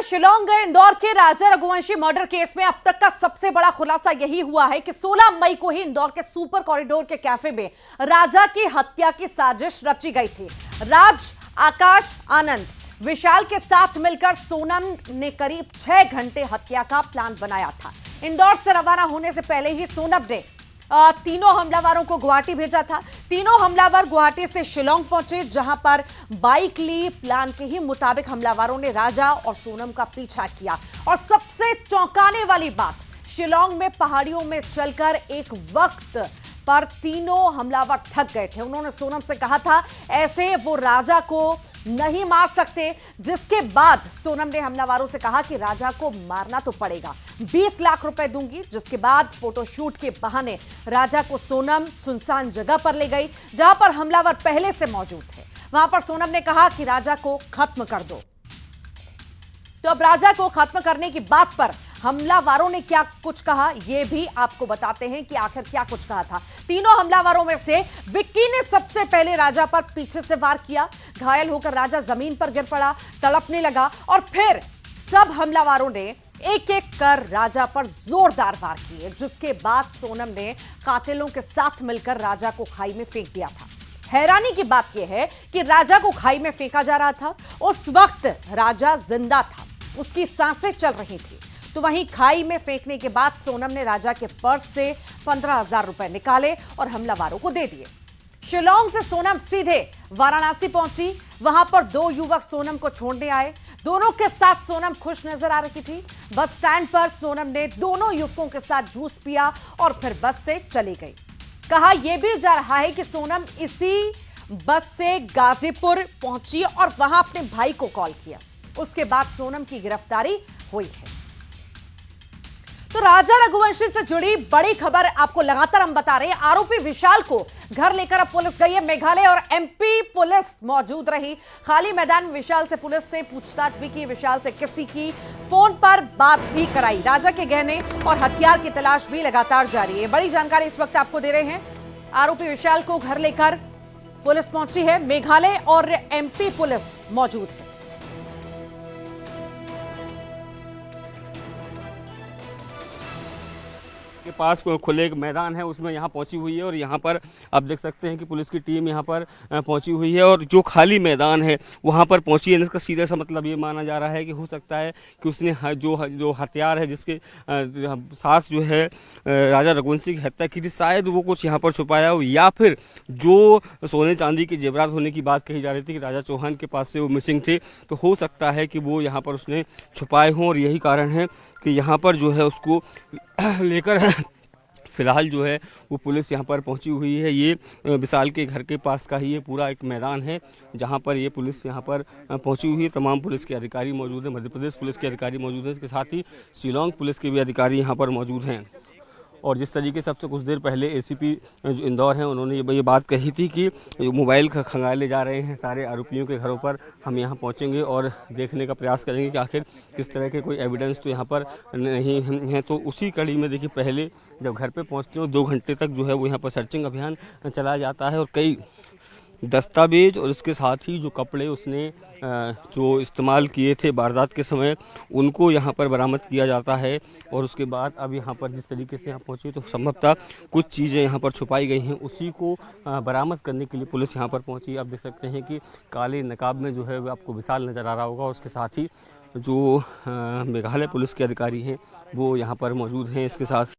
शिलांग गए इंदौर के राजा Raghuvanshi murder case में अब तक का सबसे बड़ा खुलासा यही हुआ है कि 16 मई को ही इंदौर के सुपर कॉरिडोर के कैफे में राजा की हत्या की साजिश रची गई थी। राज, आकाश, आनंद, विशाल के साथ मिलकर सोनम ने करीब 6 घंटे हत्या का प्लान बनाया था। इंदौर से रवाना होने से पहले ही सोनम ने तीनों हमलावरों को गुवाहाटी भेजा था। तीनों हमलावर गुवाहाटी से शिलांग पहुंचे, जहां पर बाइक ली। प्लान के ही मुताबिक हमलावरों ने राजा और सोनम का पीछा किया। और सबसे चौंकाने वाली बात, शिलांग में पहाड़ियों में चलकर एक वक्त पर तीनों हमलावर थक गए थे। उन्होंने सोनम से कहा था ऐसे वो राजा को नहीं मार सकते, जिसके बाद सोनम ने हमलावरों से कहा कि राजा को मारना तो पड़ेगा, 20 लाख रुपए दूंगी। जिसके बाद फोटोशूट के बहाने राजा को सोनम सुनसान जगह पर ले गई, जहां पर हमलावर पहले से मौजूद थे। वहां पर सोनम ने कहा कि राजा को खत्म कर दो। तो अब राजा को खत्म करने की बात पर हमलावरों ने क्या कुछ कहा, यह भी आपको बताते हैं कि आखिर क्या कुछ कहा था। तीनों हमलावरों में से विक्की ने सबसे पहले राजा पर पीछे से वार किया। घायल होकर राजा जमीन पर गिर पड़ा, तड़पने लगा और फिर सब हमलावरों ने एक एक कर राजा पर जोरदार वार किए। जिसके बाद सोनम ने कातिलों के साथ मिलकर राजा को खाई में फेंक दिया था। हैरानी की बात यह है कि राजा को खाई में फेंका जा रहा था, उस वक्त राजा जिंदा था, उसकी सांसें चल रही थी। तो वहीं खाई में फेंकने के बाद सोनम ने राजा के पर्स से 15,000 रुपए निकाले और हमलावरों को दे दिए। शिलांग से सोनम सीधे वाराणसी पहुंची। वहां पर 2 युवक सोनम को छोड़ने आए। दोनों के साथ सोनम खुश नजर आ रही थी। बस स्टैंड पर सोनम ने दोनों युवकों के साथ जूस पिया और फिर बस से चली गई। कहा यह भी जा रहा है कि सोनम इसी बस से गाजीपुर पहुंची और वहां अपने भाई को कॉल किया। उसके बाद सोनम की गिरफ्तारी हुई है। तो राजा रघुवंशी से जुड़ी बड़ी खबर आपको लगातार हम बता रहे हैं। आरोपी विशाल को घर लेकर अब पुलिस गई है। मेघालय और एमपी पुलिस मौजूद रही। खाली मैदान में विशाल से पुलिस ने पूछताछ भी की। विशाल से किसी की फोन पर बात भी कराई। राजा के गहने और हथियार की तलाश भी लगातार जारी है। बड़ी जानकारी इस वक्त आपको दे रहे हैं। आरोपी विशाल को घर लेकर पुलिस पहुंची है। मेघालय और एमपी पुलिस मौजूद है। के पास खुले एक मैदान है, उसमें यहाँ पहुँची हुई है और यहाँ पर आप देख सकते हैं कि पुलिस की टीम यहाँ पर पहुँची हुई है और जो खाली मैदान है वहाँ पर पहुँची है। इसका सीधा सा मतलब ये माना जा रहा है कि हो सकता है कि उसने जो हथियार है जिसके साथ जो है राजा रघुवंशी की हत्या की थी, शायद वो कुछ यहाँ पर छुपाया हो, या फिर जो सोने चांदी के जेवरात होने की बात कही जा रही थी कि राजा चौहान के पास से वो मिसिंग थे, तो हो सकता है कि वो यहाँ पर उसने छुपाए हों और यही कारण है कि यहाँ पर जो है उसको लेकर फिलहाल जो है वो पुलिस यहाँ पर पहुँची हुई है। ये विशाल के घर के पास का ही ये पूरा एक मैदान है जहाँ पर ये पुलिस यहाँ पर पहुँची हुई है। तमाम पुलिस के अधिकारी मौजूद हैं, मध्य प्रदेश पुलिस के अधिकारी मौजूद हैं, इसके साथ ही शिलांग पुलिस के भी अधिकारी यहाँ पर मौजूद हैं। और जिस तरीके से सबसे कुछ देर पहले एसीपी जो इंदौर हैं उन्होंने ये बात कही थी कि मोबाइल खंगाले जा रहे हैं सारे आरोपियों के घरों पर, हम यहाँ पहुँचेंगे और देखने का प्रयास करेंगे कि आखिर किस तरह के कोई एविडेंस तो यहाँ पर नहीं है। तो उसी कड़ी में देखिए पहले जब घर पे पहुँचते हो 2 घंटे तक जो है वो यहाँ पर सर्चिंग अभियान चलाया जाता है और कई दस्तावेज और इसके साथ ही जो कपड़े उसने जो इस्तेमाल किए थे वारदात के समय उनको यहाँ पर बरामद किया जाता है। और उसके बाद अब यहाँ पर जिस तरीके से यहाँ पहुँचे तो संभवतः कुछ चीज़ें यहाँ पर छुपाई गई हैं, उसी को बरामद करने के लिए पुलिस यहाँ पर पहुँची। आप देख सकते हैं कि काले नकाब में जो है वो आपको विशाल नज़र आ रहा होगा। उसके साथ ही जो मेघालय पुलिस के अधिकारी हैं वो यहाँ पर मौजूद हैं। इसके साथ